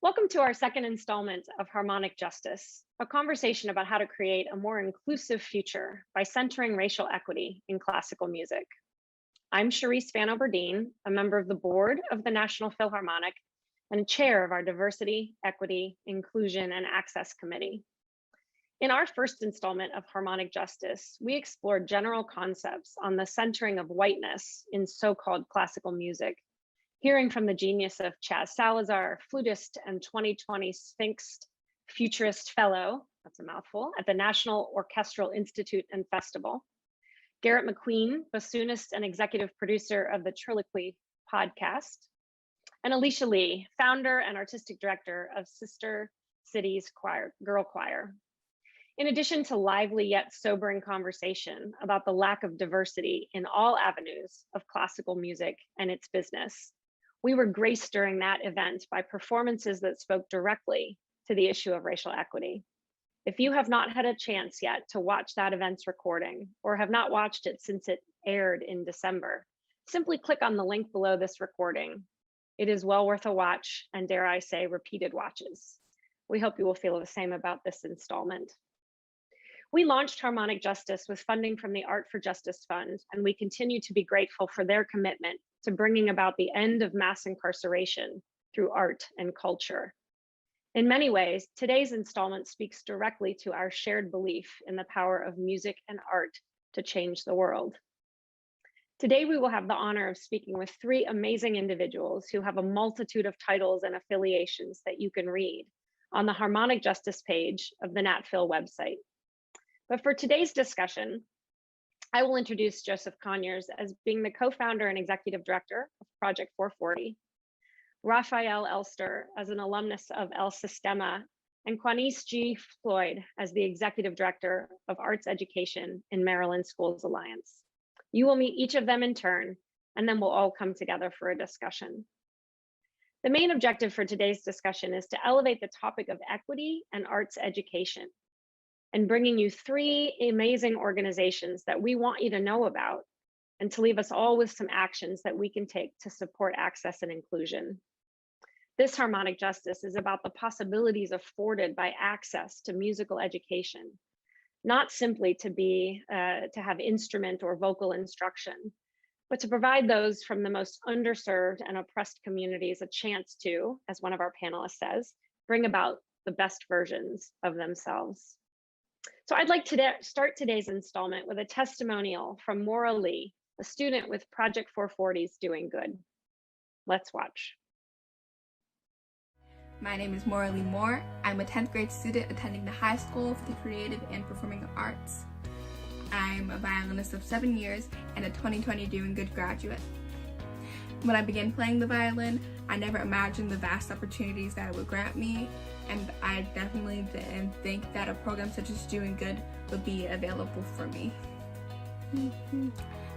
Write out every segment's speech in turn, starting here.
Welcome to our second installment of Harmonic Justice, a conversation about how to create a more inclusive future by centering racial equity in classical music. I'm Cherise Fanno Burdeen, a member of the board of the National Philharmonic and chair of our Diversity, Equity, Inclusion, and Access Committee. In our first installment of Harmonic Justice, we explored general concepts on the centering of whiteness in so-called classical music, hearing from the genius of Chaz Salazar, flutist and 2020 Sphinx Futurist Fellow, that's a mouthful, at the National Orchestral Institute and Festival, Garrett McQueen, bassoonist and executive producer of the Triloquy podcast, and Alicia Lee, founder and artistic director of Sister Cities Girl Choir. In addition to lively yet sobering conversation about the lack of diversity in all avenues of classical music and its business, we were graced during that event by performances that spoke directly to the issue of racial equity. If you have not had a chance yet to watch that event's recording or have not watched it since it aired in December, simply click on the link below this recording. It is well worth a watch and, dare I say, repeated watches. We hope you will feel the same about this installment. We launched Harmonic Justice with funding from the Art for Justice Fund, and we continue to be grateful for their commitment to bringing about the end of mass incarceration through art and culture. In many ways, today's installment speaks directly to our shared belief in the power of music and art to change the world. Today, we will have the honor of speaking with three amazing individuals who have a multitude of titles and affiliations that you can read on the Harmonic Justice page of the NatPhil website. But for today's discussion, I will introduce Joseph Conyers as being the co-founder and executive director of Project 440, Rafael Elster as an alumnus of El Sistema, and Conyers G. Floyd as the executive director of arts education in Maryland Schools Alliance. You will meet each of them in turn, and then we'll all come together for a discussion. The main objective for today's discussion is to elevate the topic of equity and arts education, and bringing you three amazing organizations that we want you to know about, and to leave us all with some actions that we can take to support access and inclusion. This Harmonic Justice is about the possibilities afforded by access to musical education, not simply to have instrument or vocal instruction, but to provide those from the most underserved and oppressed communities a chance to, as one of our panelists says, bring about the best versions of themselves. So I'd like to start today's installment with a testimonial from Maura Lee, a student with Project 440's Doing Good. Let's watch. My name is Maura Lee Moore. I'm a 10th grade student attending the High School for the Creative and Performing Arts. I'm a violinist of 7 years and a 2020 Doing Good graduate. When I began playing the violin, I never imagined the vast opportunities that it would grant me, and I definitely didn't think that a program such as Doing Good would be available for me.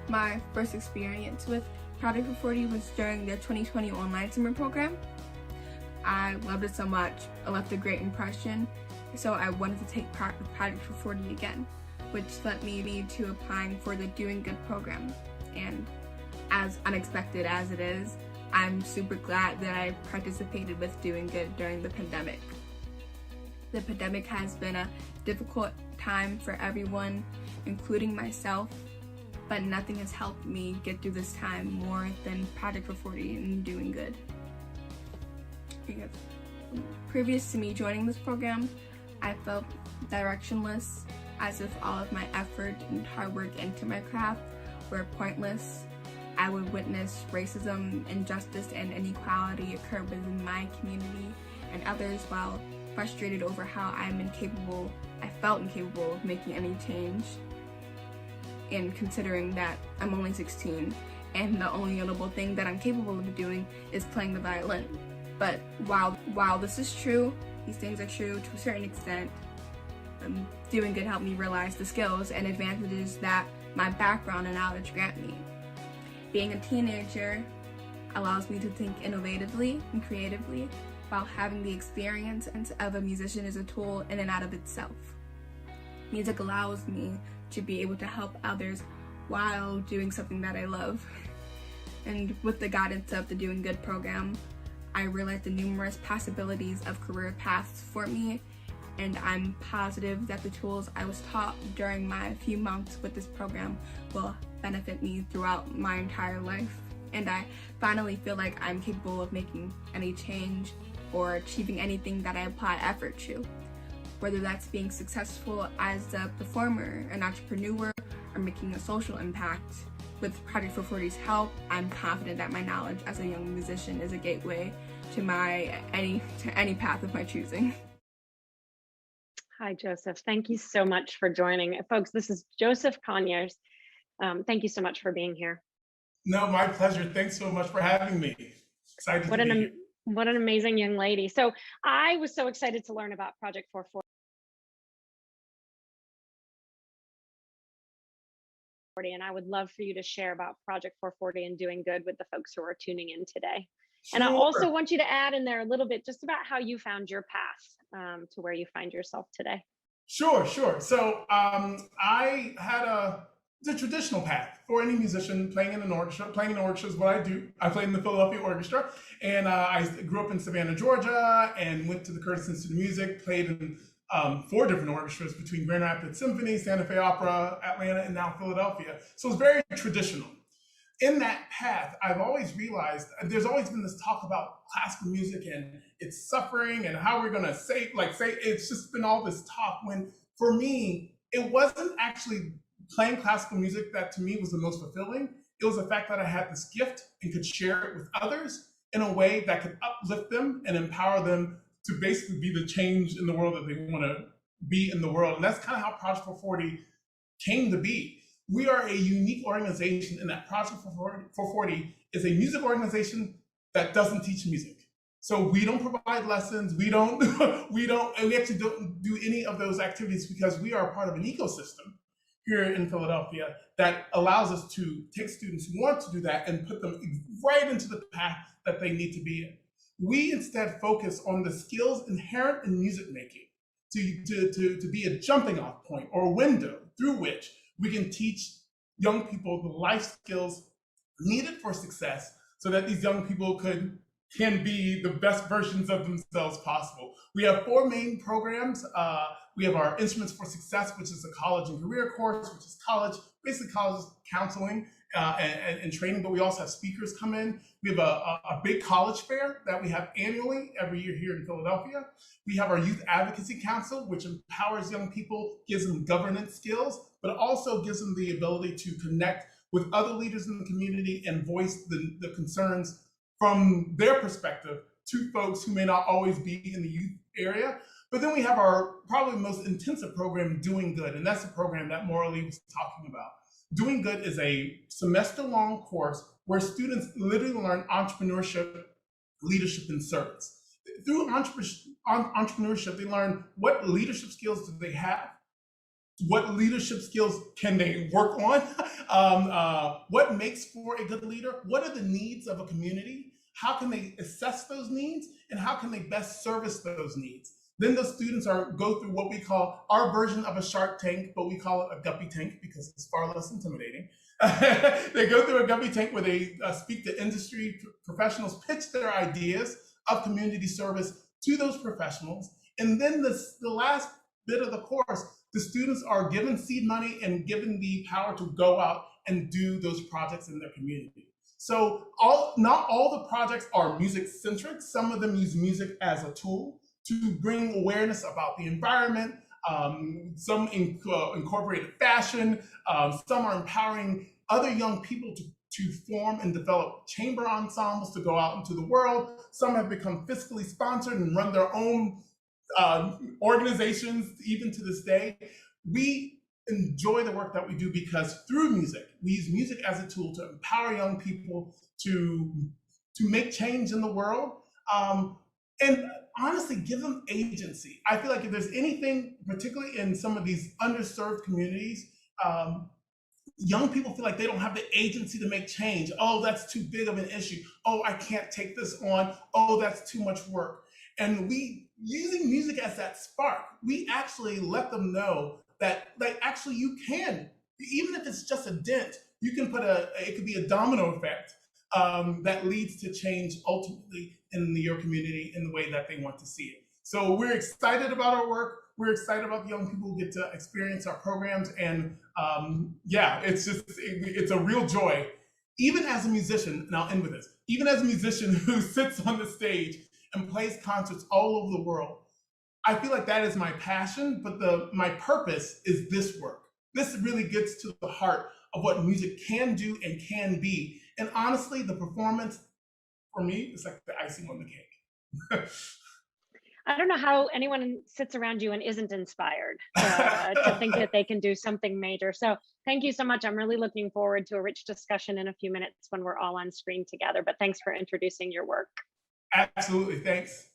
My first experience with Project 440 was during their 2020 online summer program. I loved it so much, it left a great impression, so I wanted to take part with Project 440 again, which led me to applying for the Doing Good program. And as unexpected as it is, I'm super glad that I participated with Doing Good during the pandemic. The pandemic has been a difficult time for everyone, including myself, but nothing has helped me get through this time more than Project 440 and Doing Good. Because previous to me joining this program, I felt directionless, as if all of my effort and hard work into my craft were pointless. I would witness racism, injustice, and inequality occur within my community and others, while frustrated over how I felt incapable of making any change. And considering that I'm only 16, and the only notable thing that I'm capable of doing is playing the violin. But while this is true, these things are true to a certain extent, Doing Good helped me realize the skills and advantages that my background and knowledge grant me. Being a teenager allows me to think innovatively and creatively, while having the experience of a musician is a tool in and out of itself. Music allows me to be able to help others while doing something that I love. And with the guidance of the Doing Good program, I realized the numerous possibilities of career paths for me, and I'm positive that the tools I was taught during my few months with this program will benefit me throughout my entire life. And I finally feel like I'm capable of making any change or achieving anything that I apply effort to, whether that's being successful as a performer, an entrepreneur, or making a social impact. With Project 440's help, I'm confident that my knowledge as a young musician is a gateway to any path of my choosing. Hi, Joseph. Thank you so much for joining. Folks, this is Joseph Conyers. Thank you so much for being here. No, my pleasure. Thanks so much for having me. Excited to be here. What an amazing young lady. So I was so excited to learn about Project 440. And I would love for you to share about Project 440 and Doing Good with the folks who are tuning in today. Sure. And I also want you to add in there a little bit just about how you found your path to where you find yourself today. Sure. So I had the traditional path for any musician playing in an orchestra. Playing in an orchestra is what I do. I played in the Philadelphia Orchestra, and I grew up in Savannah, Georgia, and went to the Curtis Institute of Music, played in 4 different orchestras between Grand Rapids Symphony, Santa Fe Opera, Atlanta, and now Philadelphia. So it's very traditional. in that path, I've always realized there's always been this talk about classical music and its suffering and how we're gonna say, it's just been all this talk, when for me, it wasn't actually playing classical music that to me was the most fulfilling. It was the fact that I had this gift and could share it with others in a way that could uplift them and empower them to basically be the change in the world that they wanna be in the world. And that's kind of how Project 440 came to be. We are a unique organization in that Project 440 is a music organization that doesn't teach music. So we don't provide lessons. We actually don't do any of those activities because we are part of an ecosystem here in Philadelphia that allows us to take students who want to do that and put them right into the path that they need to be in. We instead focus on the skills inherent in music making to be a jumping off point or a window through which we can teach young people the life skills needed for success so that these young people can be the best versions of themselves possible. We have 4 main programs. We have our Instruments for Success, which is a college and career course, which is basically college counseling and training, but we also have speakers come in. We have a big college fair that we have annually every year here in Philadelphia. We have our Youth Advocacy Council, which empowers young people, gives them governance skills, but also gives them the ability to connect with other leaders in the community and voice the concerns from their perspective to folks who may not always be in the youth area. But then we have our probably most intensive program, Doing Good, and that's the program that Morley was talking about. Doing Good is a semester-long course where students literally learn entrepreneurship, leadership, and service. Through entrepreneurship, they learn what leadership skills do they have, what leadership skills can they work on, what makes for a good leader, what are the needs of a community, how can they assess those needs, and how can they best service those needs. Then the students go through what we call our version of a Shark Tank, but we call it a Guppy Tank because it's far less intimidating. They go through a Guppy Tank where they speak to industry professionals, pitch their ideas of community service to those professionals. And then the last bit of the course, the students are given seed money and given the power to go out and do those projects in their community. So not all the projects are music centric. Some of them use music as a tool to bring awareness about the environment. Some incorporated fashion. Some are empowering other young people to form and develop chamber ensembles to go out into the world. Some have become fiscally sponsored and run their own organizations even to this day. We enjoy the work that we do because through music, we use music as a tool to empower young people to make change in the world. And honestly, give them agency. I feel like if there's anything, particularly in some of these underserved communities, young people feel like they don't have the agency to make change. Oh, that's too big of an issue. Oh, I can't take this on. Oh, that's too much work. And using music as that spark, we actually let them know that actually you can, even if it's just a dent, you can it could be a domino effect that leads to change ultimately in your community in the way that they want to see it. So we're excited about our work. We're excited about the young people who get to experience our programs. And it's a real joy. Even as a musician, and I'll end with this, even as a musician who sits on the stage and plays concerts all over the world, I feel like that is my passion, but my purpose is this work. This really gets to the heart of what music can do and can be. And honestly, the performance for me is like the icing on the cake. I don't know how anyone sits around you and isn't inspired to think that they can do something major. So thank you so much. I'm really looking forward to a rich discussion in a few minutes when we're all on screen together, but thanks for introducing your work. Absolutely, thanks.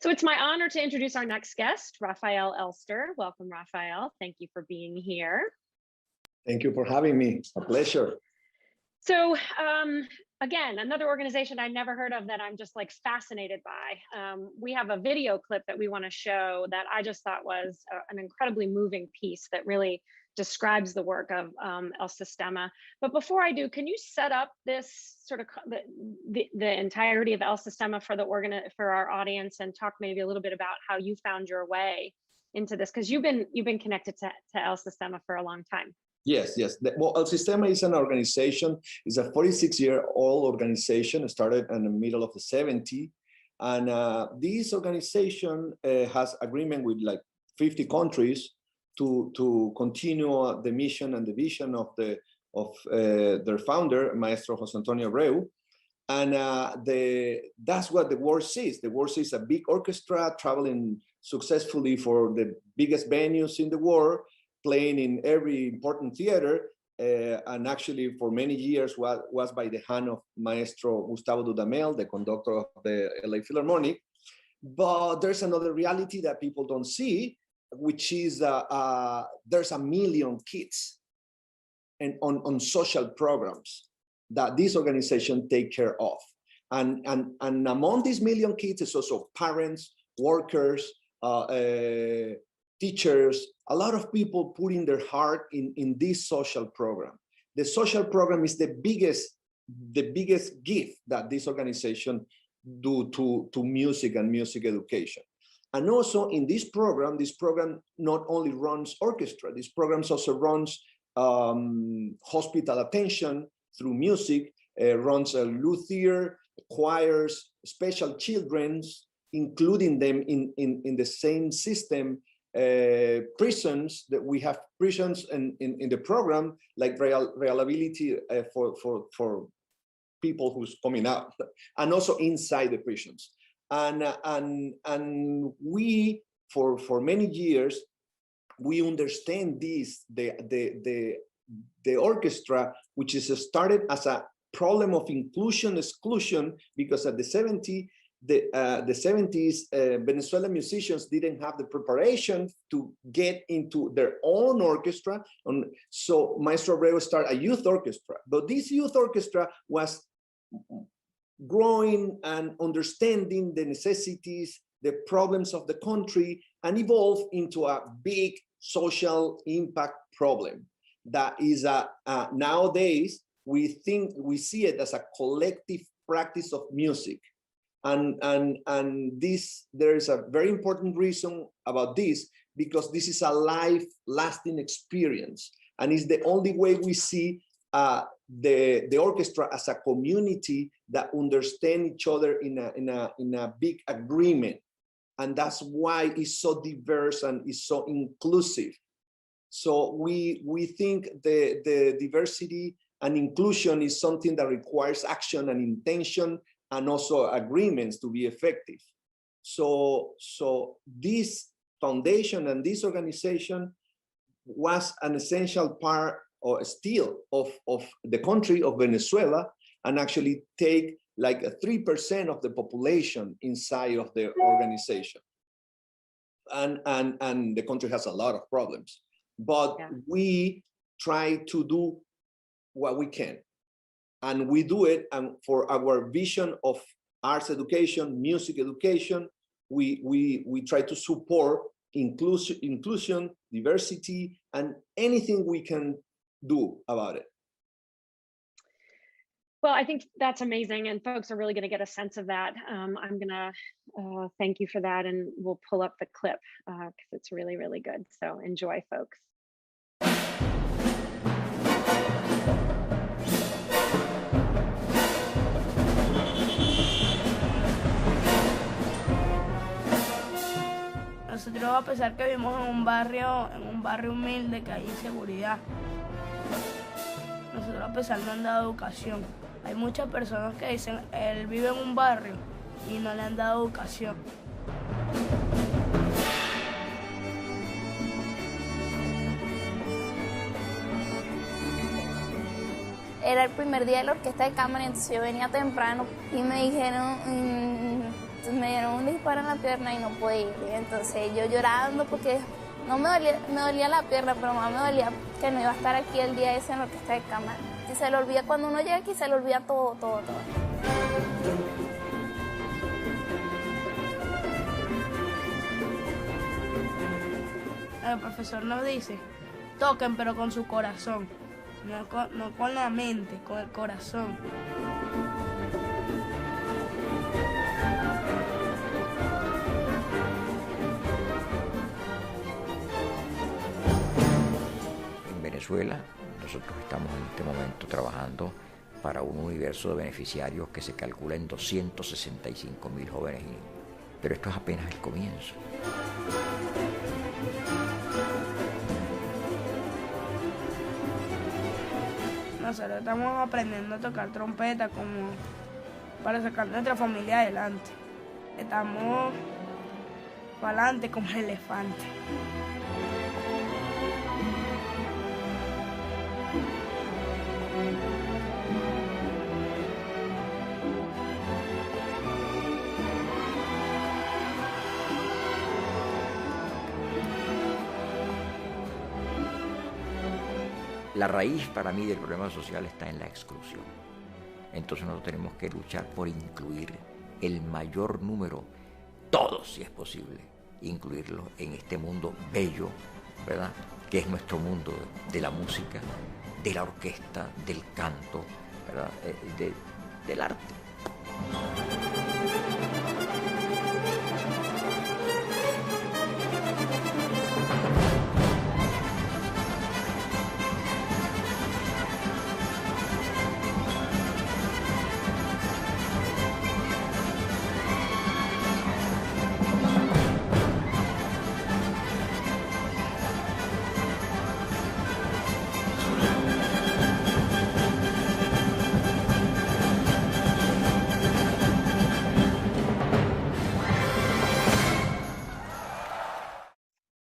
So it's my honor to introduce our next guest, Rafael Elster. Welcome, Rafael. Thank you for being here. Thank you for having me. A pleasure. So again, another organization I never heard of that I'm just like fascinated by. We have a video clip that we want to show that I just thought was an incredibly moving piece that really describes the work of El Sistema. But before I do, can you set up this sort of the entirety of El Sistema for our audience and talk maybe a little bit about how you found your way into this? Because you've been connected to El Sistema for a long time. Yes, yes. Well, El Sistema is an organization. It's a 46-year-old organization. It started in the middle of the 70s. And this organization has agreement with like 50 countries to continue the mission and the vision of their founder, Maestro José Antonio Abreu. And that's what the world sees. The world sees a big orchestra traveling successfully for the biggest venues in the world, playing in every important theater, and actually for many years was by the hand of Maestro Gustavo Dudamel, the conductor of the LA Philharmonic. But there's another reality that people don't see, which is there's 1 million kids and on social programs that this organization take care of. And among these 1 million kids is also parents, workers, teachers, a lot of people putting their heart in this social program. The social program is the biggest gift that this organization do to music and music education. And also in this program not only runs orchestra, this program also runs hospital attention through music, runs a luthier, choirs, special children's, including them in the same system, prisons, that we have prisons in the program, like reliability for people who's coming out, and also inside the prisons. And we, for many years, we understand this, the orchestra, which is started as a problem of inclusion, exclusion, because at the 70s, Venezuelan musicians didn't have the preparation to get into their own orchestra. So Maestro Abreu started a youth orchestra, but this youth orchestra was growing and understanding the necessities, the problems of the country, and evolved into a big social impact problem. That is nowadays we see it as a collective practice of music. And this, there is a very important reason about this, because this is a life-lasting experience, and it's the only way we see the orchestra as a community that understand each other in a big agreement, and that's why it's so diverse and it's so inclusive. So we think the diversity and inclusion is something that requires action and intention, and also agreements to be effective. So this foundation and this organization was an essential part, or still, of the country of Venezuela, and actually take like 3% of the population inside of the organization. And the country has a lot of problems, but yeah, we try to do what we can. And we do it, and for our vision of arts education, music education, we try to support inclusion, diversity, and anything we can do about it. Well, I think that's amazing, and folks are really going to get a sense of that. I'm going to thank you for that, and we'll pull up the clip because it's really, really good. So enjoy, folks. Nosotros, a pesar que vivimos en un barrio humilde, que hay inseguridad, nosotros a pesar no han dado educación. Hay muchas personas que dicen, él vive en un barrio y no le han dado educación. Era el primer día de la orquesta de cámara, entonces yo venía temprano y me dieron un disparo en la pierna y no pude ir. Entonces yo llorando porque no me dolía la pierna, pero más me dolía que no iba a estar aquí el día ese en la orquesta de cámara. Y se le olvida, cuando uno llega aquí, se le olvida todo. El profesor nos dice, toquen pero con su corazón, no con la mente, con el corazón. Venezuela, nosotros estamos en este momento trabajando para un universo de beneficiarios que se calcula en 265.000 jóvenes y niños. Pero esto es apenas el comienzo. Nosotros estamos aprendiendo a tocar trompeta como para sacar nuestra familia adelante. Estamos para adelante como el elefante. La raíz para mí del problema social está en la exclusión. Entonces nosotros tenemos que luchar por incluir el mayor número, todos si es posible, incluirlos en este mundo bello, ¿verdad? Que es nuestro mundo de la música, de la orquesta, del canto, ¿verdad? Del arte.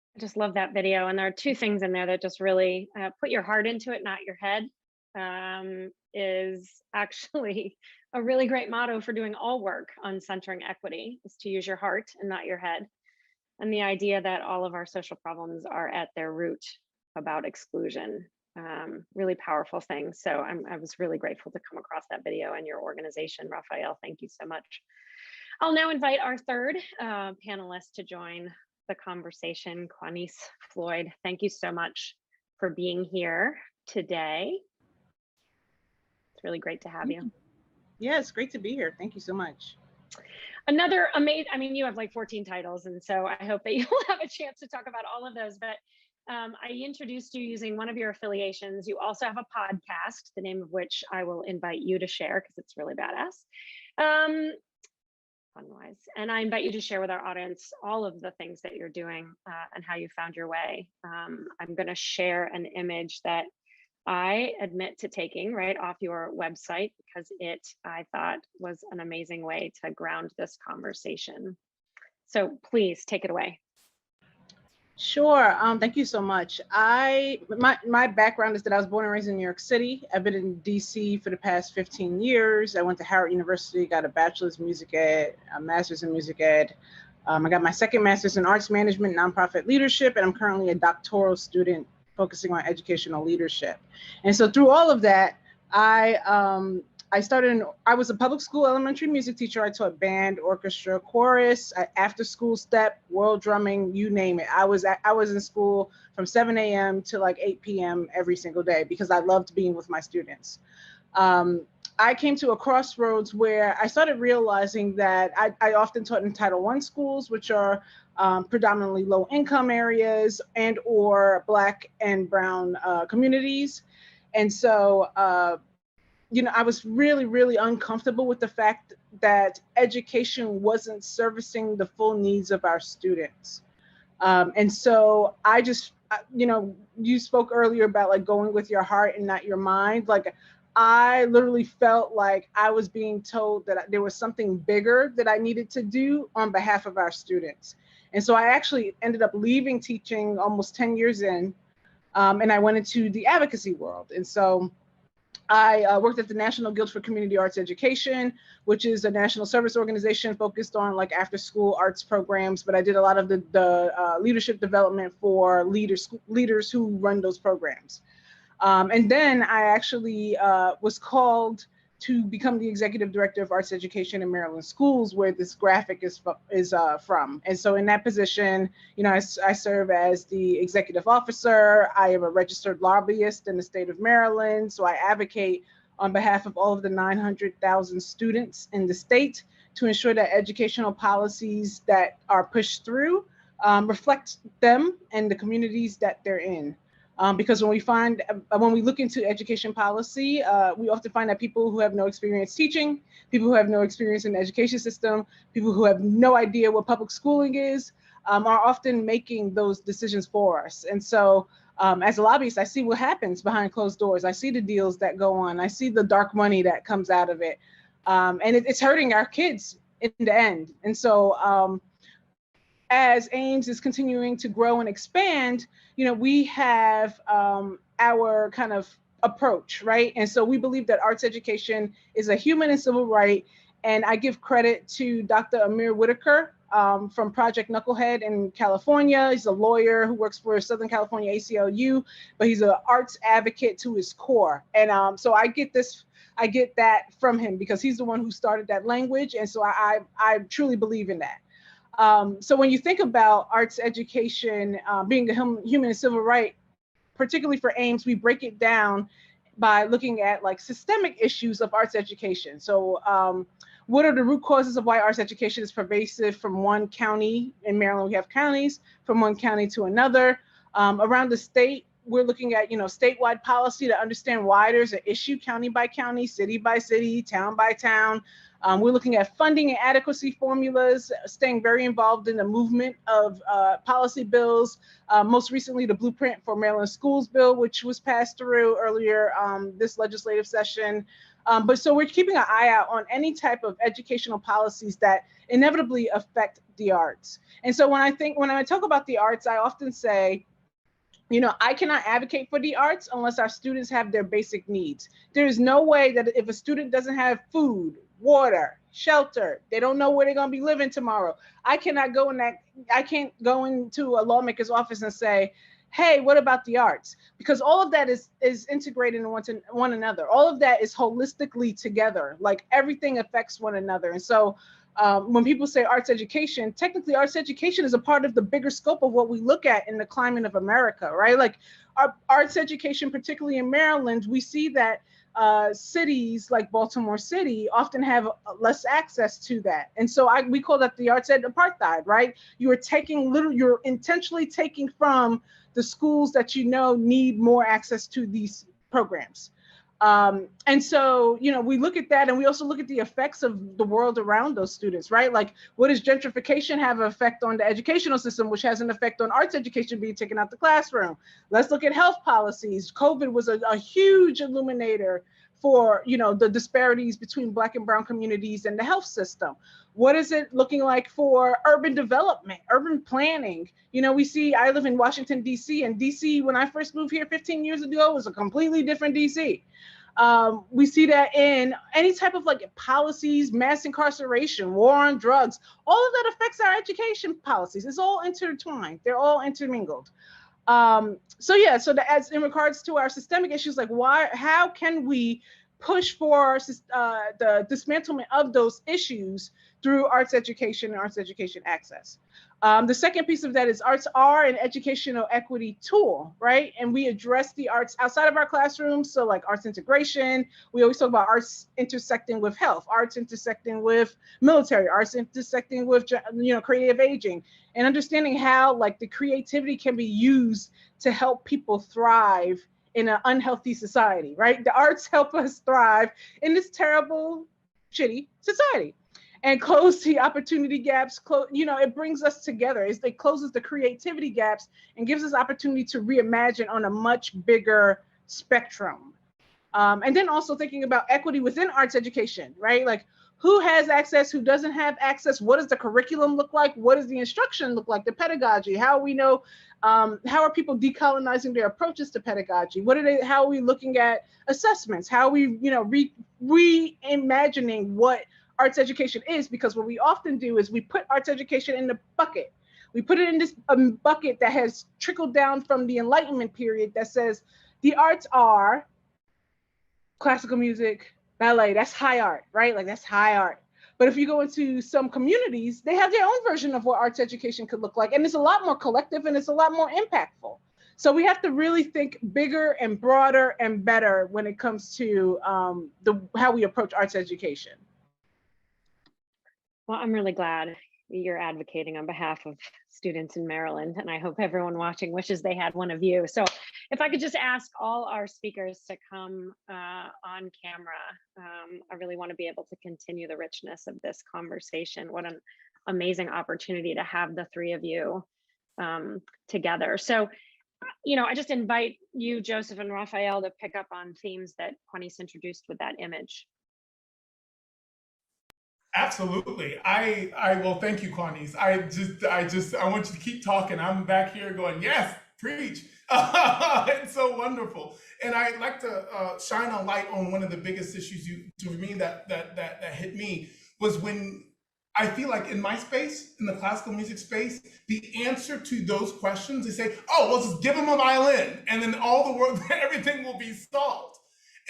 I just love that video. And there are two things in there that just really put your heart into it, not your head, is actually a really great motto for doing all work on centering equity, is to use your heart and not your head. And the idea that all of our social problems are at their root about exclusion, really powerful things. So I was really grateful to come across that video and your organization, Rafael. Thank you so much. I'll now invite our third panelist to join the conversation, Conyers Floyd. Thank you so much for being here today. It's really great to have you. Yeah, it's great to be here. Thank you so much. Another amazing, I mean, you have like 14 titles, and so I hope that you'll have a chance to talk about all of those, but I introduced you using one of your affiliations. You also have a podcast, the name of which I will invite you to share because it's really badass. Fun-wise. And I invite you to share with our audience all of the things that you're doing and how you found your way. I'm going to share an image that I admit to taking right off your website because it, I thought, was an amazing way to ground this conversation. So please take it away. Sure. Thank you so much. My background is that I was born and raised in New York City. I've been in DC for the past 15 years. I went to Howard University, got a bachelor's in music ed, a master's in music ed. I got my second master's in arts management, nonprofit leadership, and I'm currently a doctoral student focusing on educational leadership. And so through all of that, I was a public school elementary music teacher. I taught band, orchestra, chorus, after school step, world drumming, you name it. I was in school from 7 a.m. to like 8 p.m. every single day because I loved being with my students. I came to a crossroads where I started realizing that I often taught in Title I schools, which are predominantly low income areas and or Black and Brown communities. And so, I was really, really uncomfortable with the fact that education wasn't servicing the full needs of our students. And so I just, you spoke earlier about like going with your heart and not your mind. Like I literally felt like I was being told that there was something bigger that I needed to do on behalf of our students. And so I actually ended up leaving teaching almost 10 years in, and I went into the advocacy world. And so I worked at the National Guild for Community Arts Education, which is a national service organization focused on like after school arts programs. But I did a lot of the leadership development for leaders who run those programs. And then I actually was called to become the executive director of arts education in Maryland schools, where this graphic is from. And so in that position, I serve as the executive officer. I am a registered lobbyist in the state of Maryland. So I advocate on behalf of all of the 900,000 students in the state to ensure that educational policies that are pushed through reflect them and the communities that they're in. Because when we look into education policy, we often find that people who have no experience teaching, people who have no experience in the education system, people who have no idea what public schooling is, are often making those decisions for us. And so as a lobbyist, I see what happens behind closed doors. I see the deals that go on. I see the dark money that comes out of it. And it's hurting our kids in the end. And so as Ames is continuing to grow and expand, we have our kind of approach, right? And so we believe that arts education is a human and civil right. And I give credit to Dr. Amir Whitaker from Project Knucklehead in California. He's a lawyer who works for Southern California ACLU, but he's an arts advocate to his core. And so I get that from him because he's the one who started that language. And so I truly believe in that. So when you think about arts education being a human and civil right, particularly for Ames, we break it down by looking at like systemic issues of arts education. So what are the root causes of why arts education is pervasive from one county? In Maryland, we have counties, from one county to another. Around the state, we're looking at statewide policy to understand why there's an issue county by county, city by city, town by town. We're looking at funding and adequacy formulas, staying very involved in the movement of policy bills. Most recently, the Blueprint for Maryland Schools bill, which was passed through earlier this legislative session. But so we're keeping an eye out on any type of educational policies that inevitably affect the arts. And so when I talk about the arts, I often say, I cannot advocate for the arts unless our students have their basic needs. There is no way that if a student doesn't have food, water, shelter, they don't know where they're going to be living tomorrow. I can't go into a lawmaker's office and say, hey, what about the arts? Because all of that is integrated in one another. All of that is holistically together. Like everything affects one another. And so when people say arts education, technically arts education is a part of the bigger scope of what we look at in the climate of America, right? Like our arts education, particularly in Maryland, we see that cities like Baltimore City often have less access to that. And so we call that the arts ed apartheid, right? You're intentionally taking from the schools that need more access to these programs. And so, we look at that and we also look at the effects of the world around those students, right? Like, what does gentrification have an effect on the educational system, which has an effect on arts education being taken out the classroom? Let's look at health policies. COVID was a huge illuminator for, the disparities between Black and Brown communities and the health system. What is it looking like for urban development, urban planning? I live in Washington, D.C., and D.C., when I first moved here 15 years ago, was a completely different D.C. We see that in any type of policies, mass incarceration, war on drugs, all of that affects our education policies. It's all intertwined. They're all intermingled. So as in regards to our systemic issues, how can we push for the dismantlement of those issues through arts education and arts education access? The second piece of that is arts are an educational equity tool, right? And we address the arts outside of our classrooms. So like arts integration, we always talk about arts intersecting with health, arts intersecting with military, arts intersecting with, creative aging, and understanding how the creativity can be used to help people thrive in an unhealthy society, right? The arts help us thrive in this terrible, shitty society. And close the opportunity gaps, it brings us together. It closes the creativity gaps and gives us opportunity to reimagine on a much bigger spectrum. And then also thinking about equity within arts education, right? Like who has access, who doesn't have access? What does the curriculum look like? What does the instruction look like? The pedagogy, how we know, how are people decolonizing their approaches to pedagogy? How are we looking at assessments? How are we, reimagining what arts education is? Because what we often do is we put arts education in the bucket. We put it in this bucket that has trickled down from the Enlightenment period that says the arts are classical music, ballet, that's high art, right? Like that's high art. But if you go into some communities, they have their own version of what arts education could look like. And it's a lot more collective and it's a lot more impactful. So we have to really think bigger and broader and better when it comes to how we approach arts education. Well, I'm really glad you're advocating on behalf of students in Maryland, and I hope everyone watching wishes they had one of you. So if I could just ask all our speakers to come on camera, I really want to be able to continue the richness of this conversation. What an amazing opportunity to have the three of you together. So, I just invite you, Joseph and Rafael, to pick up on themes that Conyers introduced with that image. Absolutely. I will. Thank you, Conyers. I want you to keep talking. I'm back here going, yes, preach. It's so wonderful. And I'd like to shine a light on one of the biggest issues to me that hit me was when I feel like in my space, in the classical music space, the answer to those questions, they say, oh, well, just give them a violin and then all the world, everything will be solved.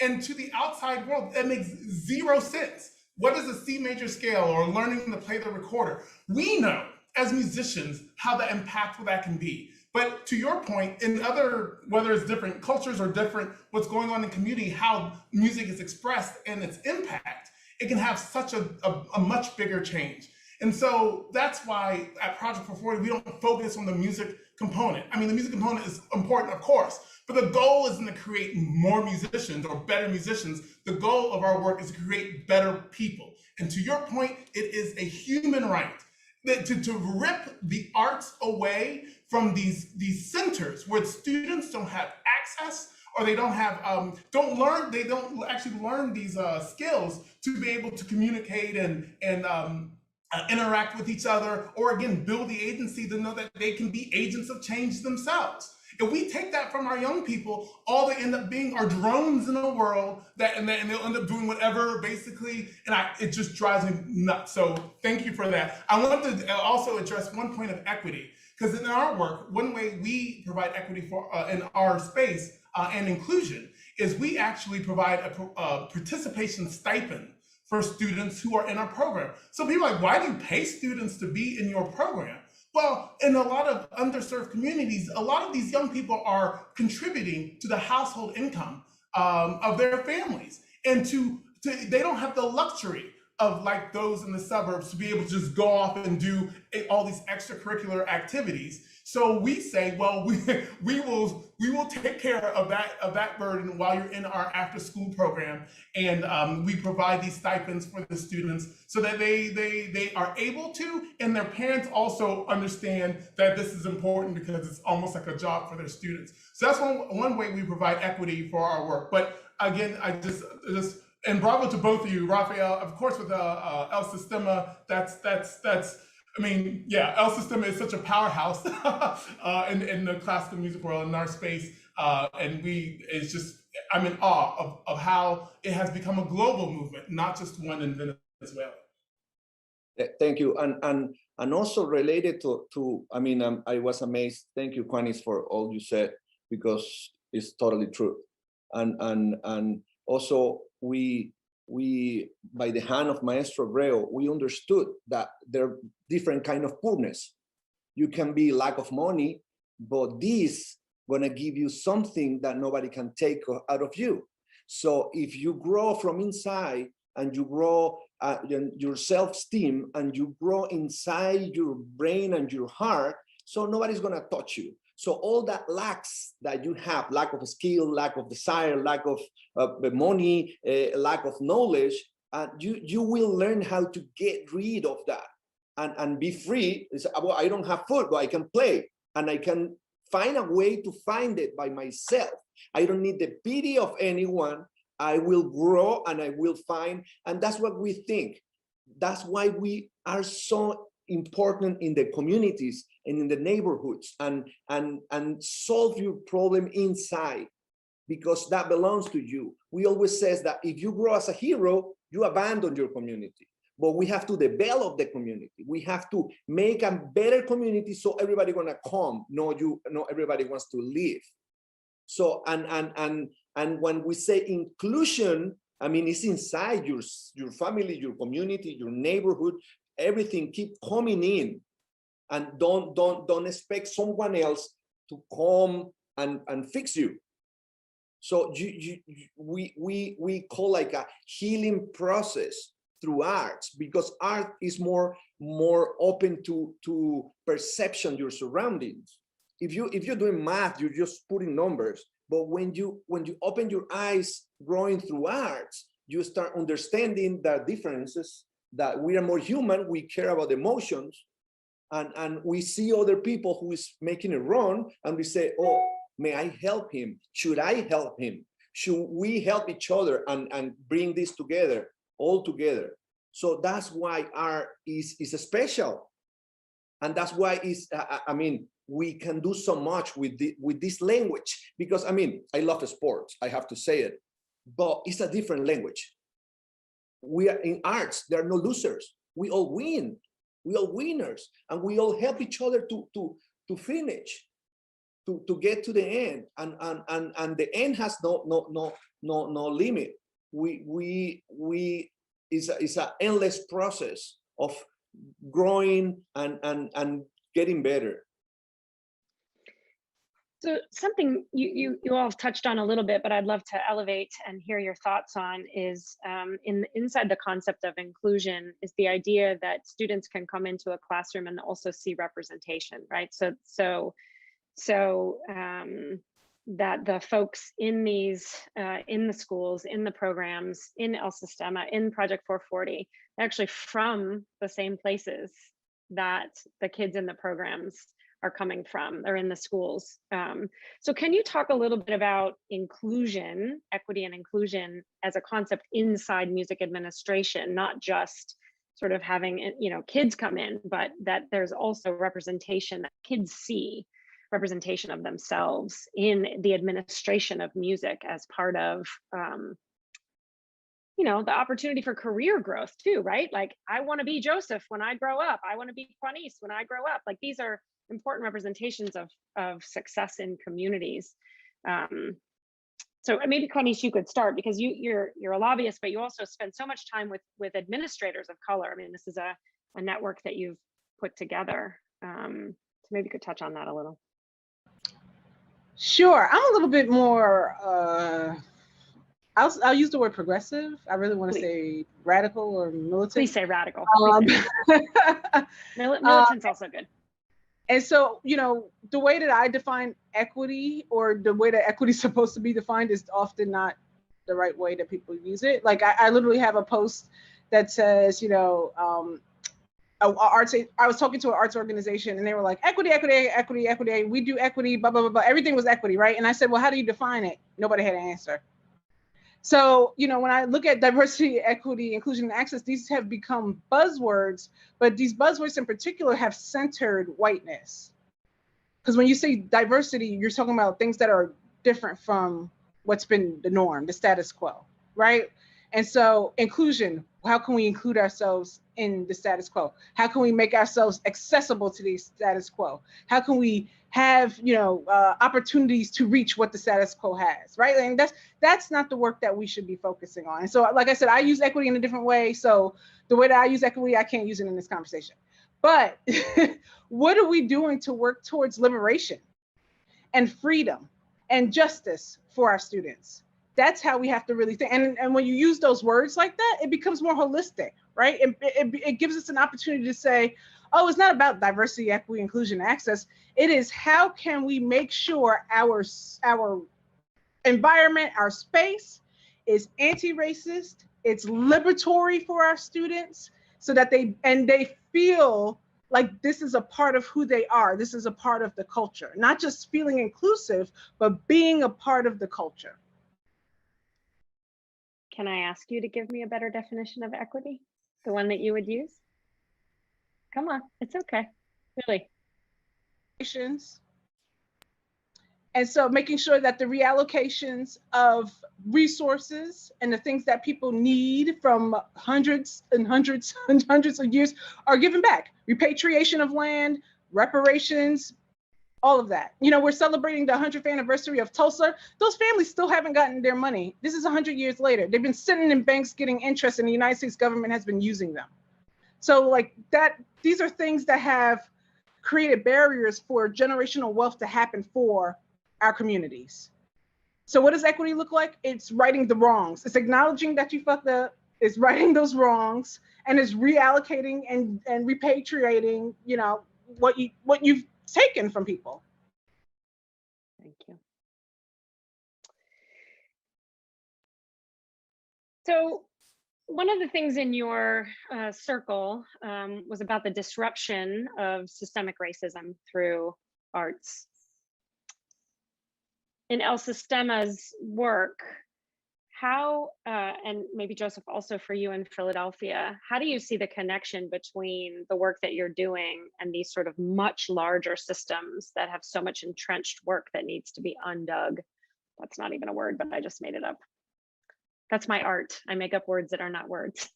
And to the outside world, that makes zero sense. What is a C major scale or learning to play the recorder? We know as musicians how impactful that can be. But to your point, in other, whether it's different cultures or different, what's going on in the community, how music is expressed and its impact, it can have such a much bigger change. And so that's why at Project 440, we don't focus on the music component. I mean, the music component is important, of course, but the goal isn't to create more musicians or better musicians. The goal of our work is to create better people. And to your point, it is a human right that to rip the arts away from these centers where students don't have access, or they don't have, they don't actually learn these skills to be able to communicate and interact with each other, or again, build the agency to know that they can be agents of change themselves. If we take that from our young people, all they end up being are drones in a world and they'll end up doing whatever, basically, and it just drives me nuts. So thank you for that. I want to also address one point of equity, because in our work, one way we provide equity for in our space and inclusion is we actually provide a participation stipend for students who are in our program. So people are like, why do you pay students to be in your program? Well, in a lot of underserved communities, a lot of these young people are contributing to the household income of their families. And they don't have the luxury of like those in the suburbs to be able to just go off and do all these extracurricular activities. So we say, well, we will take care of that burden while you're in our after school program, and we provide these stipends for the students so that they are able to, and their parents also understand that this is important because it's almost like a job for their students. So that's one way we provide equity for our work. But again, I just and bravo to both of you, Rafael, of course, with El Sistema. That's. I mean, yeah, El Sistema is such a powerhouse in the classical music world, in our space, and I'm in awe of how it has become a global movement, not just one in Venezuela. Thank you, and also related to I mean, I was amazed. Thank you, Conyers, for all you said, because it's totally true, and also we by the hand of Maestro Abreu, we understood that there are different kind of poorness. You can be lack of money, but this gonna give you something that nobody can take out of you. So if you grow from inside and you grow your self-esteem and you grow inside your brain and your heart, so nobody's gonna touch you. So all that lacks that you have, lack of skill, lack of desire, lack of money, lack of knowledge, you will learn how to get rid of that and be free. It's, well, I don't have food, but I can play and I can find a way to find it by myself. I don't need the pity of anyone. I will grow and I will find, and that's what we think. That's why we are so important in the communities and in the neighborhoods, and solve your problem inside, because that belongs to you. We always says that if you grow as a hero, you abandon your community, but we have to develop the community. We have to make a better community so everybody gonna come. No, everybody wants to live. So and when we say inclusion, I mean, it's inside your family, your community, your neighborhood. Everything keep coming in, and don't expect someone else to come and fix you. So we call like a healing process through arts, because art is more more open to perception, your surroundings. If you're doing math, you're just putting numbers. But when you open your eyes growing through arts, you start understanding the differences, that we are more human, we care about emotions, and we see other people who is making it wrong, and we say, oh, may I help him? Should I help him? Should we help each other and bring this together, all together? So that's why art is special. And that's why we can do so much with this language, because I love sports, I have to say it, but it's a different language. We are in arts, there are no losers. We all win, we all winners, and we all help each other to finish, to get to the end, and the end has no limit. It's an endless process of growing and getting better. So something you all have touched on a little bit, but I'd love to elevate and hear your thoughts on is inside the concept of inclusion is the idea that students can come into a classroom and also see representation, right? So that the folks in these, in the schools, in the programs, in El Sistema, in Project 440, actually from the same places that the kids in the programs are coming from, or in the schools. So can you talk a little bit about inclusion, equity and inclusion as a concept inside music administration, not just sort of having, kids come in, but that there's also representation that kids see, representation of themselves in the administration of music as part of, the opportunity for career growth too, right? Like, I want to be Joseph when I grow up. I want to be Juanice when I grow up. Like, these are important representations of success in communities. So maybe Conyers, you could start, because you're a lobbyist, but you also spend so much time with administrators of color. I mean, this is a network that you've put together. So maybe you could touch on that a little. Sure, I'm a little bit more, I'll use the word progressive. I really want to say radical or militant. Please say radical. Militant's also good. And so, the way that I define equity, or the way that equity is supposed to be defined, is often not the right way that people use it. Like, I literally have a post that says, I was talking to an arts organization, and they were like, equity, we do equity, blah, blah, blah, blah. Everything was equity, right? And I said, well, how do you define it? Nobody had an answer. So, when I look at diversity, equity, inclusion, and access, these have become buzzwords, but these buzzwords in particular have centered whiteness. Because when you say diversity, you're talking about things that are different from what's been the norm, the status quo, right? And so inclusion, how can we include ourselves in the status quo? How can we make ourselves accessible to the status quo? How can we have, opportunities to reach what the status quo has, right? And that's not the work that we should be focusing on. And so, like I said, I use equity in a different way. So the way that I use equity, I can't use it in this conversation. But what are we doing to work towards liberation and freedom and justice for our students? That's how we have to really think. And when you use those words like that, it becomes more holistic, right? It gives us an opportunity to say, oh, it's not about diversity, equity, inclusion, access. It is, how can we make sure our environment, our space is anti-racist, it's liberatory for our students, so that they feel like this is a part of who they are. This is a part of the culture, not just feeling inclusive, but being a part of the culture. Can I ask you to give me a better definition of equity? The one that you would use? Come on, it's okay, really. And so making sure that the reallocations of resources and the things that people need from hundreds and hundreds and hundreds of years are given back. Repatriation of land, reparations, all of that. We're celebrating the 100th anniversary of Tulsa. Those families still haven't gotten their money. This is 100 years later. They've been sitting in banks getting interest, and the United States government has been using them. So like that, these are things that have created barriers for generational wealth to happen for our communities. So what does equity look like? It's righting the wrongs. It's acknowledging that you fucked up is righting those wrongs, and is reallocating and repatriating, you know, what you've taken from people. Thank you. So one of the things in your circle was about the disruption of systemic racism through arts. In El Sistema's work, how, and maybe Joseph also for you in Philadelphia, how do you see the connection between the work that you're doing and these sort of much larger systems that have so much entrenched work that needs to be undug? That's not even a word, but I just made it up. That's my art. I make up words that are not words.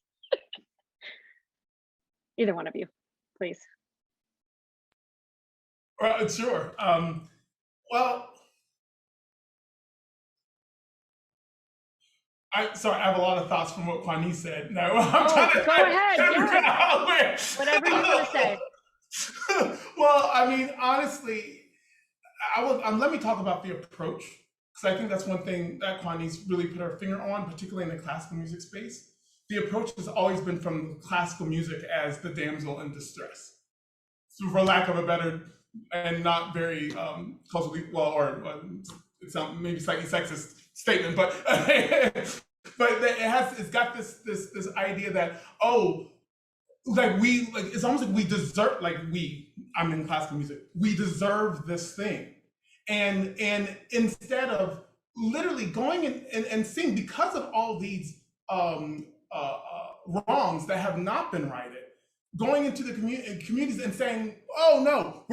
Either one of you, please. Sure. Well, I have a lot of thoughts from what Kwani said. No, I'm trying to, go ahead. Yeah. Whatever you want to say. Well, I mean, honestly, let me talk about the approach, because I think that's one thing that Kwani's really put her finger on, particularly in the classical music space. The approach has always been from classical music as the damsel in distress. So for lack of a better and not very culturally, well, or it's maybe slightly sexist statement, but it's got this idea that, oh, it's almost like we deserve, I'm in classical music, we deserve this thing. And instead of literally going and seeing, because of all these wrongs that have not been righted, going into the communities and saying, oh no,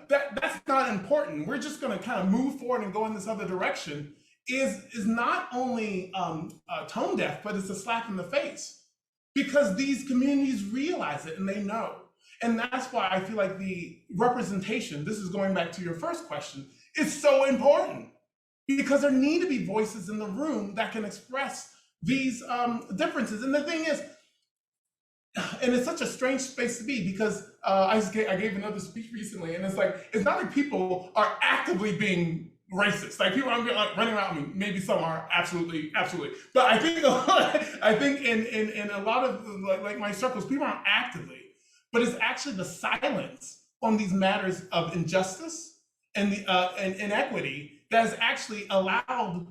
that's not important, we're just gonna kind of move forward and go in this other direction, is not only tone deaf, but it's a slap in the face, because these communities realize it and they know. And that's why I feel like the representation, this is going back to your first question, is so important, because there need to be voices in the room that can express these differences. And the thing is, and it's such a strange space to be, because I gave another speech recently, and it's not like people are actively being racist. Like, people aren't running around. I mean, maybe some are, absolutely, but I think in a lot of like my circles, people aren't actively, but it's actually the silence on these matters of injustice and the inequity that has actually allowed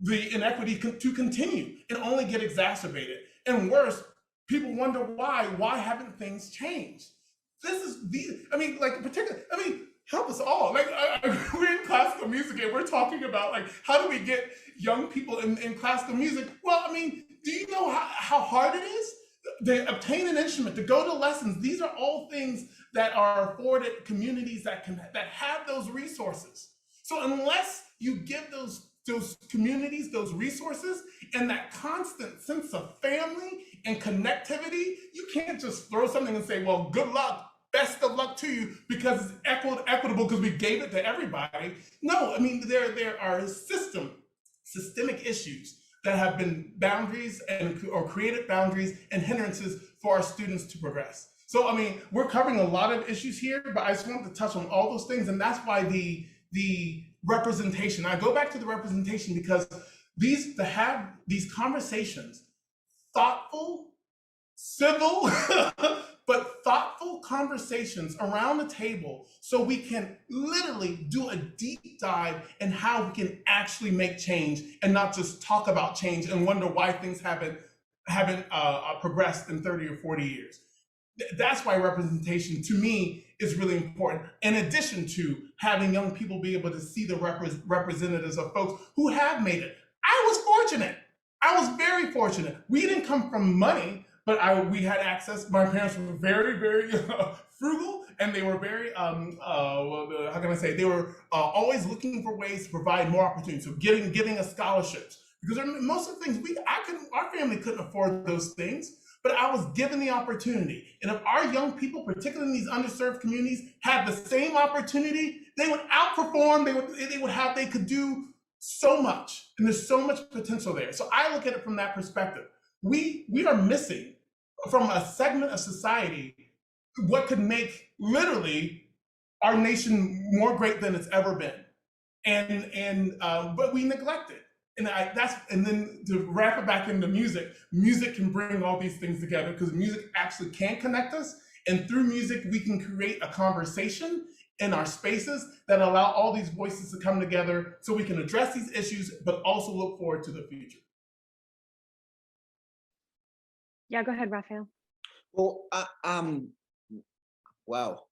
the inequity to continue and only get exacerbated. And worse, people wonder why haven't things changed? Help us all. We're in classical music and we're talking about how do we get young people in classical music? Well, I mean, do you know how hard it is to obtain an instrument, to go to lessons? These are all things that are afforded communities that have those resources. So unless you give those communities those resources and that constant sense of family and connectivity, you can't just throw something and say, well, good luck, best of luck to you, because it's equitable because we gave it to everybody. No, I mean, there are systemic issues that have been boundaries or created boundaries and hindrances for our students to progress. So, I mean, we're covering a lot of issues here, but I just want to touch on all those things. And that's why the representation, I go back to the representation, because to have these conversations, thoughtful, civil, but thoughtful conversations around the table, so we can literally do a deep dive in how we can actually make change and not just talk about change and wonder why things haven't progressed in 30 or 40 years. That's why representation, to me, is really important. In addition to having young people be able to see the representatives of folks who have made it. I was fortunate. I was very fortunate. We didn't come from money, but we had access. My parents were very, very frugal, and they were very, how can I say? They were always looking for ways to provide more opportunities. So giving us scholarships, because most of the things our family couldn't afford those things. But I was given the opportunity. And if our young people, particularly in these underserved communities, had the same opportunity, they would outperform, they could do so much. And there's so much potential there. So I look at it from that perspective. We are missing from a segment of society what could make literally our nation more great than it's ever been. But we neglect it. and then to wrap it back into music, music can bring all these things together because music actually can connect us. And through music, we can create a conversation in our spaces that allow all these voices to come together so we can address these issues, but also look forward to the future. Yeah, go ahead, Rafael. Well, wow.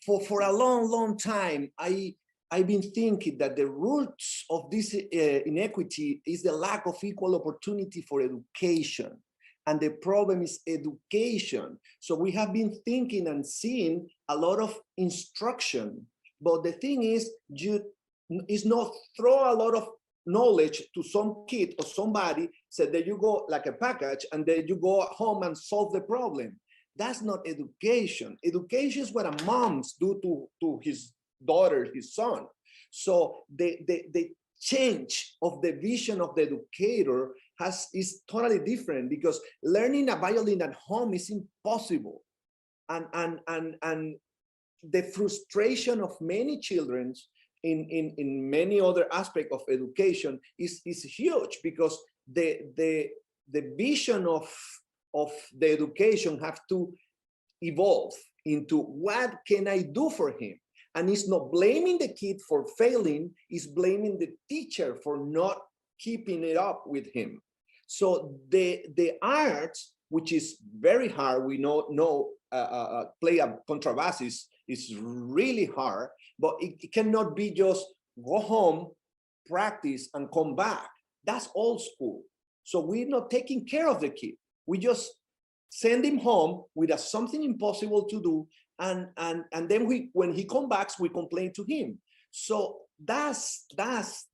For a long time, I've been thinking that the roots of this inequity is the lack of equal opportunity for education. And the problem is education. So we have been thinking and seeing a lot of instruction, but the thing is not throw a lot of knowledge to some kid or somebody, so there you go, like a package, and then you go home and solve the problem. That's not education. Education is what a moms do to his daughter, his son. So the change of the vision of the educator is totally different, because learning a violin at home is impossible. And the frustration of many children in many other aspects of education is huge, because the vision of the education have to evolve into what can I do for him? And it's not blaming the kid for failing, it's blaming the teacher for not keeping it up with him. So the arts, which is very hard, we know play a contrabass is really hard, but it cannot be just go home, practice, and come back. That's old school. So we're not taking care of the kid. We just send him home with something impossible to do, and then when he comes back, we complain to him. So that's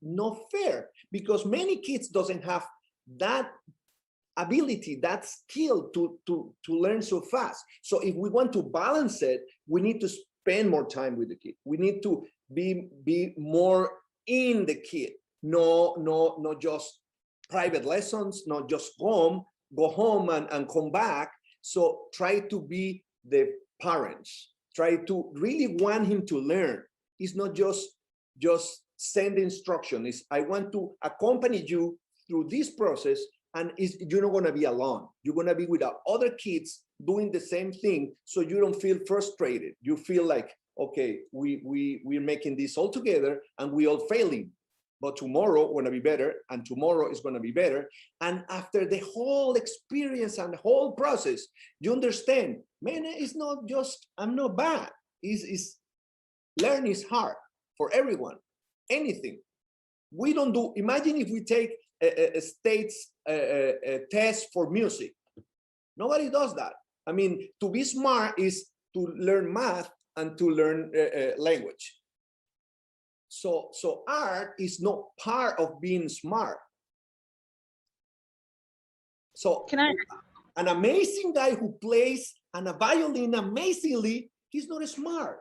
not fair, because many kids doesn't have that ability, that skill to learn so fast. So if we want to balance it, we need to spend more time with the kid. We need to be more in the kid. No just private lessons, not just go home and come back. So try to be the parents. Try to really want him to learn. It's not just send instruction. It's I want to accompany you through this process, and you're not going to be alone. You're going to be with other kids doing the same thing, so you don't feel frustrated. You feel like, okay, we're making this all together and we all failing, but tomorrow going to be better, and tomorrow is going to be better. And after the whole experience and the whole process, you understand, man, it's not just I'm not bad. Learning is hard for everyone. Anything we don't do. Imagine if we take a state's test for music. Nobody does that. I mean, to be smart is to learn math and to learn language. So art is not part of being smart. So an amazing guy who plays a violin amazingly, he's not smart.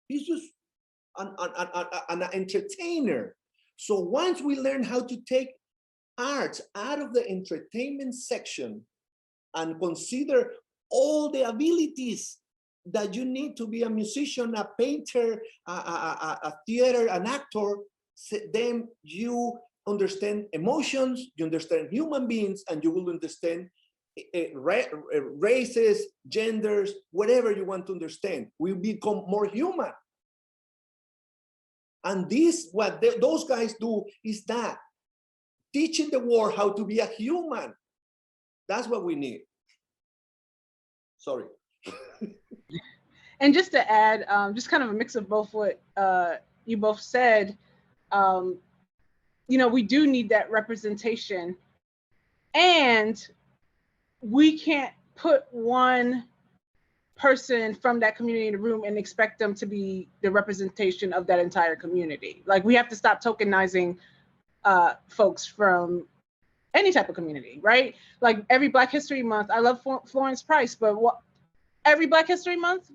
He's just an entertainer. So once we learn how to take arts out of the entertainment section and consider all the abilities that you need to be a musician, a painter, a theater, an actor, then you understand emotions, you understand human beings, and you will understand races, genders, whatever you want to understand. We become more human. And what those guys do is that teaching the world how to be a human. That's what we need. Sorry. And just to add, just kind of a mix of both what you both said, we do need that representation, and we can't put one person from that community in the room and expect them to be the representation of that entire community. Like, we have to stop tokenizing folks from any type of community, right? Like every Black History Month, I love Florence Price, but every Black History Month,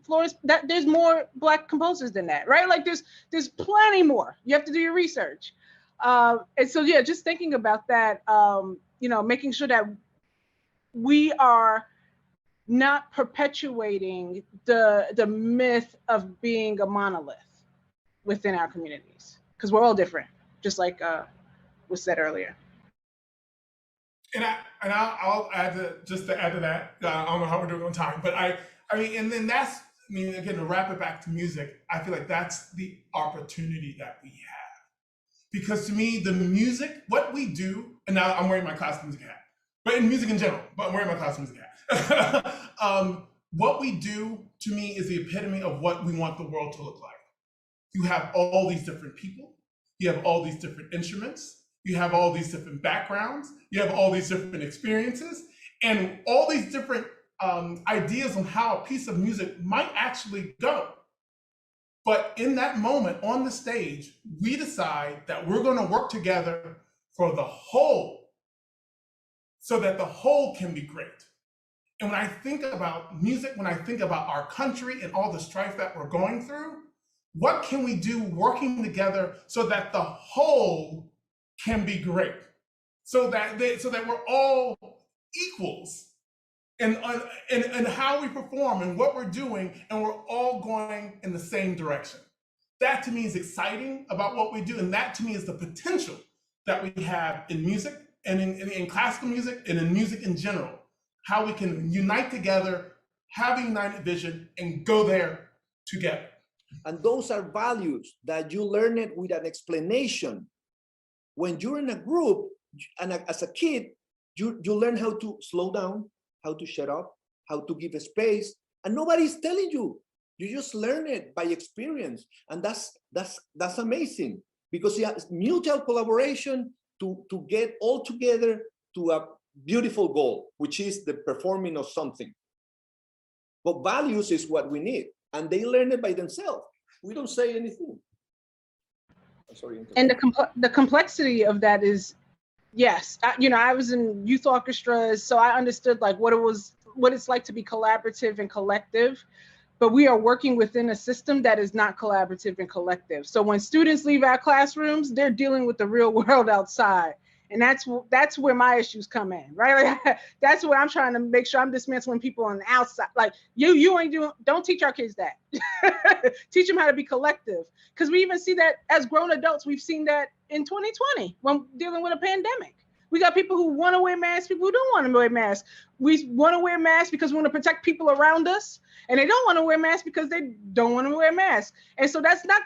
there's more Black composers than that, right? Like there's plenty more. You have to do your research. And so, yeah, just thinking about that, making sure that we are not perpetuating the myth of being a monolith within our communities. because we're all different, just like was said earlier. I'll add to add to that. I don't know how we're doing on time, but I mean, and then that's, I mean, again, to wrap it back to music, I feel like that's the opportunity that we have. Because to me, the music, what we do, and now I'm wearing my classical music hat, but in music in general, but I'm wearing my classical music hat. What we do, to me, is the epitome of what we want the world to look like. You have all these different people, you have all these different instruments, you have all these different backgrounds, you have all these different experiences, and all these different ideas on how a piece of music might actually go. But in that moment on the stage, we decide that we're going to work together for the whole, so that the whole can be great. And when I think about music, when I think about our country and all the strife that we're going through, what can we do working together so that the whole can be great? So that we're all equals and how we perform and what we're doing, and we're all going in the same direction. That to me is exciting about what we do, and that to me is the potential that we have in music and in classical music and in music in general. How we can unite together, have a united vision, and go there together. And those are values that you learn it with an explanation. When you're in a group, and as a kid, you learn how to slow down, how to shut up, how to give a space, and nobody's telling you. You just learn it by experience, and that's amazing, because you have mutual collaboration to get all together to a beautiful goal, which is the performing of something. But values is what we need, and they learn it by themselves. We don't say anything. I'm sorry. And the complexity of that is, yes, I was in youth orchestras, so I understood like what it's like to be collaborative and collective, but we are working within a system that is not collaborative and collective. So when students leave our classrooms, they're dealing with the real world outside. And that's where my issues come in, right? Like, that's where I'm trying to make sure I'm dismantling people on the outside. Like don't teach our kids that. Teach them how to be collective. Because we even see that as grown adults, we've seen that in 2020 when dealing with a pandemic. We got people who want to wear masks, people who don't want to wear masks. We want to wear masks because we want to protect people around us. And they don't want to wear masks because they don't want to wear masks. And so that's not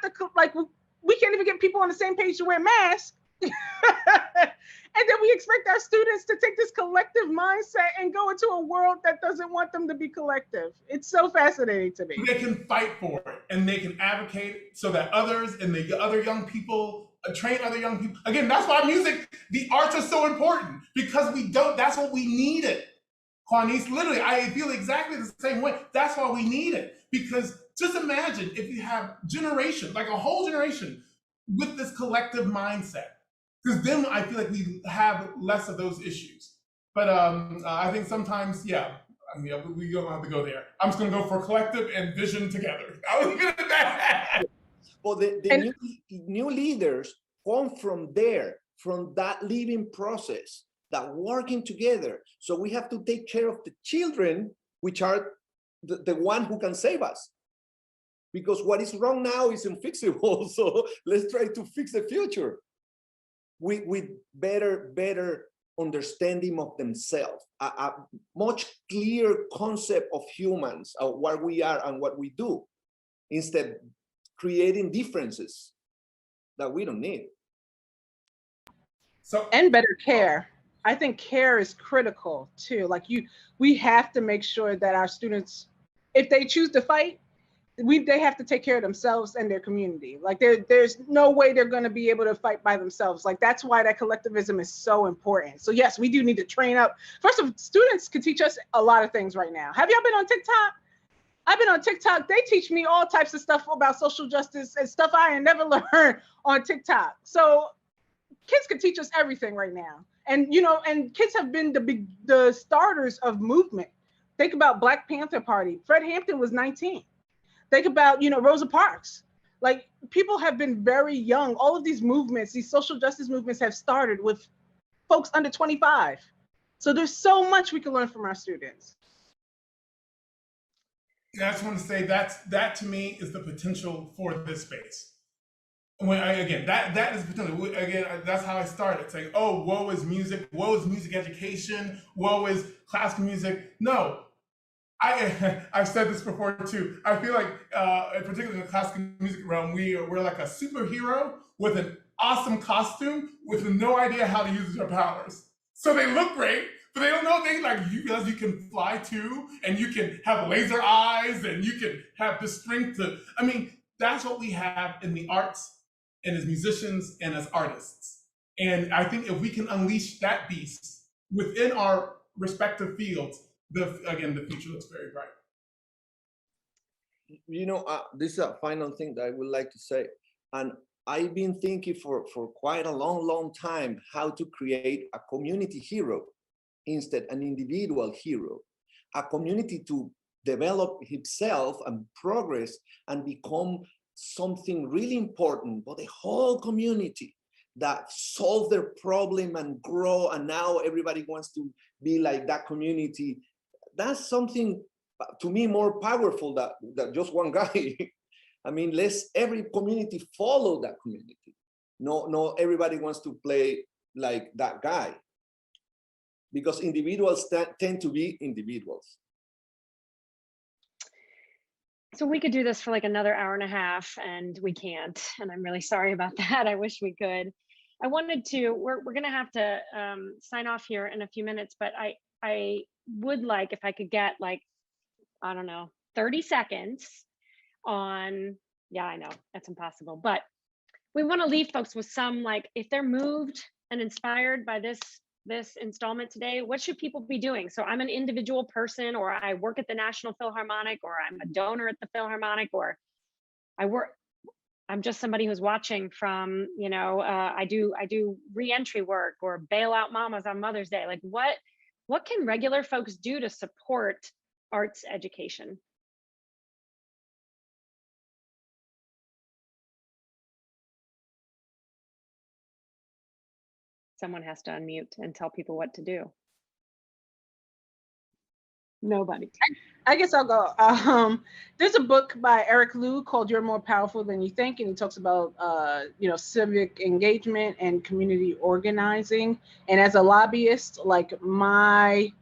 we can't even get people on the same page to wear masks. And then we expect our students to take this collective mindset and go into a world that doesn't want them to be collective. It's so fascinating to me. They can fight for it, and they can advocate so that others and the other young people train other young people. Again, that's why music, the arts are so important, because that's what we needed. Juanice, literally, I feel exactly the same way. That's why we need it. Because just imagine if you have generations, like a whole generation, with this collective mindset. Because then I feel like we have less of those issues. But I think sometimes, we don't have to go there. I'm just going to go for collective and vision together. I'll leave it at that. Well, the new leaders come from there, from that living process, that working together. So we have to take care of the children, which are the one who can save us. Because what is wrong now is unfixable. So let's try to fix the future with better understanding of themselves, a much clearer concept of humans, of what we are and what we do, instead creating differences that we don't need. And better care. I think care is critical too. We have to make sure that our students, if they choose to fight, they have to take care of themselves and their community. Like there's no way they're going to be able to fight by themselves. Like that's why that collectivism is so important. So yes, we do need to train up. First of all, students can teach us a lot of things right now. Have y'all been on TikTok? I've been on TikTok. They teach me all types of stuff about social justice and stuff I ain't never learned on TikTok. So kids can teach us everything right now. And and kids have been the starters of movement. Think about Black Panther Party. Fred Hampton was 19. Think about, Rosa Parks. Like people have been very young. All of these movements, these social justice movements have started with folks under 25. So there's so much we can learn from our students. I just want to say that to me is the potential for this space. again, that is potential. Again, that's how I started saying, "Oh, woe is music education, woe is classical music." No, I've said this before too. I feel like, particularly in the classical music realm, we're like a superhero with an awesome costume with no idea how to use their powers. So they look great, but they don't know things like you realize you can fly too, and you can have laser eyes, and you can have the strength to. I mean, that's what we have in the arts, and as musicians and as artists. And I think if we can unleash that beast within our respective fields, the future looks very bright. You know, this is a final thing that I would like to say. And I've been thinking for quite a long time how to create a community hero instead an individual hero, a community to develop himself and progress and become something really important for the whole community, that solve their problem and grow, and now everybody wants to be like that community. That's something to me more powerful than just one guy. I mean, every community follow that community. No, everybody wants to play like that guy, because individuals tend to be individuals. So we could do this for like another hour and a half, and we can't, and I'm really sorry about that. I wish we could. I wanted to, we're gonna have to sign off here in a few minutes, but I would like, if I could get like, I don't know, 30 seconds on, yeah, I know that's impossible, but we want to leave folks with some, like, if they're moved and inspired by this installment today, what should people be doing? So I'm an individual person, or I work at the National Philharmonic, or I'm a donor at the Philharmonic, or I'm just somebody who's watching from, you know, I do reentry work or bail out mamas on Mother's Day. Like, what can regular folks do to support arts education? Someone has to unmute and tell people what to do. Nobody. I guess I'll go. There's a book by Eric Liu called "You're More Powerful Than You Think," and he talks about civic engagement and community organizing. And as a lobbyist, like, my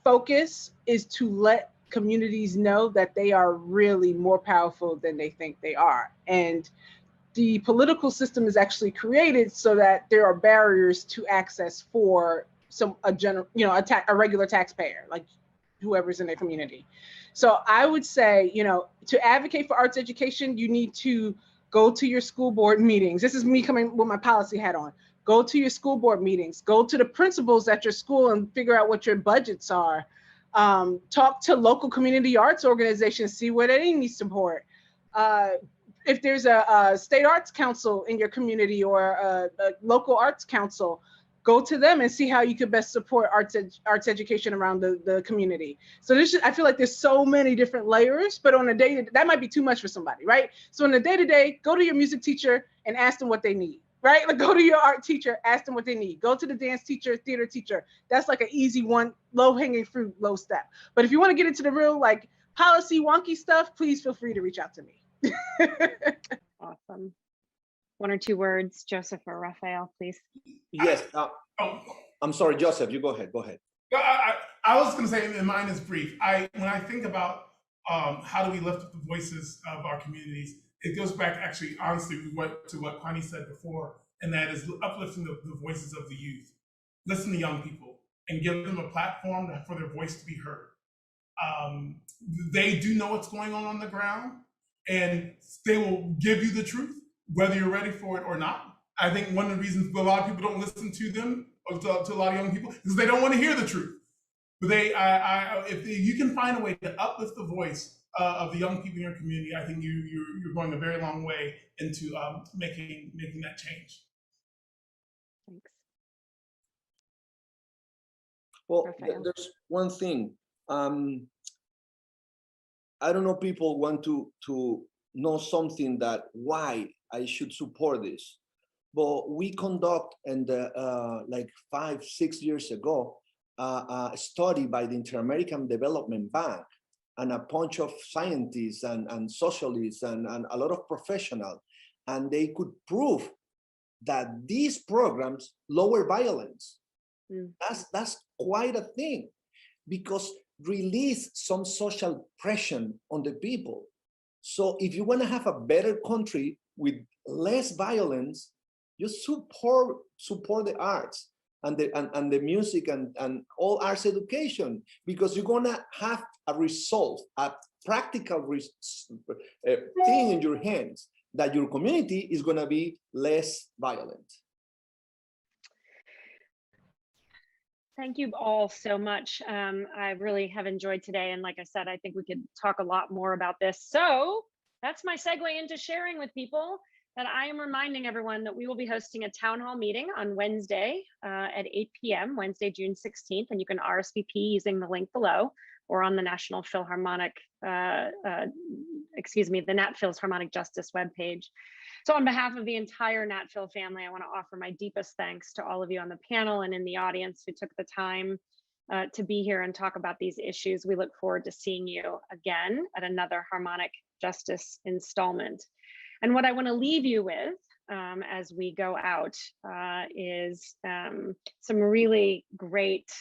focus is to let communities know that they are really more powerful than they think they are. And the political system is actually created so that there are barriers to access for a regular taxpayer, like whoever's in their community. So I would say, to advocate for arts education, you need to go to your school board meetings. This is me coming with my policy hat on. Go to your school board meetings, go to the principals at your school and figure out what your budgets are. Talk to local community arts organizations, see where they need support. If there's a state arts council in your community or a local arts council, go to them and see how you could best support arts education around the community. So I feel like there's so many different layers, but on a day, that might be too much for somebody, right? So on a day-to-day, go to your music teacher and ask them what they need, right? Like, go to your art teacher, ask them what they need. Go to the dance teacher, theater teacher. That's like an easy one, low-hanging fruit, low step. But if you want to get into the real, like, policy wonky stuff, please feel free to reach out to me. Awesome. One or two words, Joseph or Rafael, please. Yes. I'm sorry, Joseph, you go ahead. I was going to say, and mine is brief. When I think about how do we lift up the voices of our communities, it goes back actually, honestly, to what Connie said before, and that is uplifting the voices of the youth. Listen to young people and give them a platform for their voice to be heard. They do know what's going on the ground, and they will give you the truth, whether you're ready for it or not. I think one of the reasons a lot of people don't listen to them, or to a lot of young people, is they don't want to hear the truth. But if you can find a way to uplift the voice of the young people in your community, I think you're going a very long way into making that change. Thanks. Well, Rafael. there's one thing. I don't know, people want to know something that why I should support this. But we conduct, and like 5-6 years ago, a study by the Inter-American Development Bank and a bunch of scientists and socialists and a lot of professionals, and they could prove that these programs lower violence. That's quite a thing, because release some social pressure on the people. So if you want to have a better country with less violence, you support the arts and the music and all arts education, because you're gonna have a result, a practical thing in your hands, that your community is gonna be less violent. Thank you all so much. I really have enjoyed today. And like I said, I think we could talk a lot more about this. So that's my segue into sharing with people that I am reminding everyone that we will be hosting a town hall meeting on Wednesday at 8 p.m., Wednesday, June 16th. And you can RSVP using the link below or on the National Philharmonic, the Nat Phil's Harmonic Justice webpage. So on behalf of the entire Nat Phil family, I want to offer my deepest thanks to all of you on the panel and in the audience who took the time to be here and talk about these issues. We look forward to seeing you again at another Harmonic Justice installment. And what I want to leave you with as we go out is some really great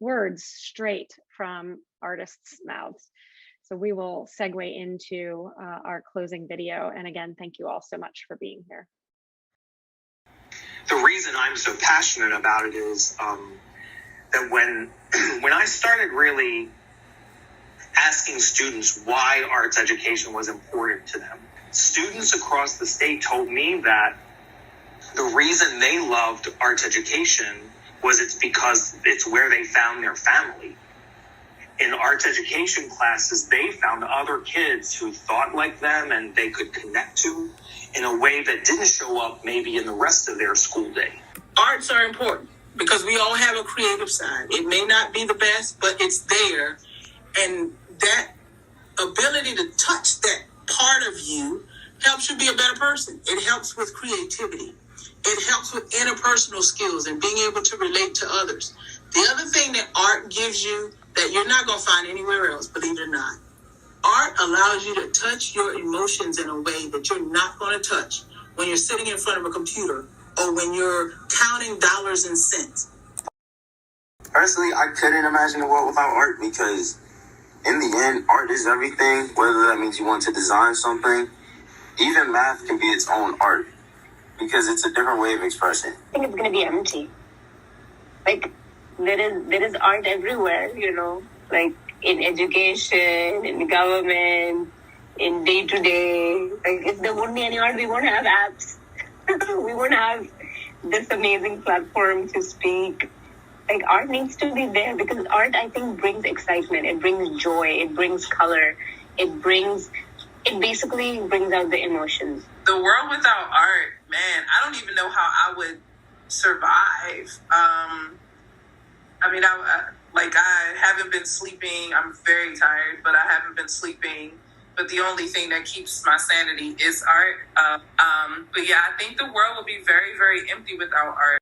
words straight from artists' mouths. So we will segue into our closing video. And again, thank you all so much for being here. The reason I'm so passionate about it is that when I started really asking students why arts education was important to them, students across the state told me that the reason they loved arts education was it's because it's where they found their family. In arts education classes, they found other kids who thought like them and they could connect to in a way that didn't show up maybe in the rest of their school day. Arts are important because we all have a creative side. It may not be the best, but it's there. And that ability to touch that part of you helps you be a better person. It helps with creativity. It helps with interpersonal skills and being able to relate to others. The other thing that art gives you that you're not going to find anywhere else, believe it or not, art allows you to touch your emotions in a way that you're not going to touch when you're sitting in front of a computer or when you're counting dollars and cents. Personally, I couldn't imagine the world without art, because in the end, art is everything, whether that means you want to design something. Even math can be its own art, because it's a different way of expression. I think it's going to be empty. Like, there is art everywhere, you know, like in education, in government, in day-to-day. Like, if there wouldn't be any art, we won't have apps. We won't have this amazing platform to speak. Like, art needs to be there, because art, I think, brings excitement. It brings joy. It brings color. It basically brings out the emotions. The world without art, man, I don't even know how I would survive. I haven't been sleeping. I'm very tired, but I haven't been sleeping. But the only thing that keeps my sanity is art. But yeah, I think the world will be very, very empty without art.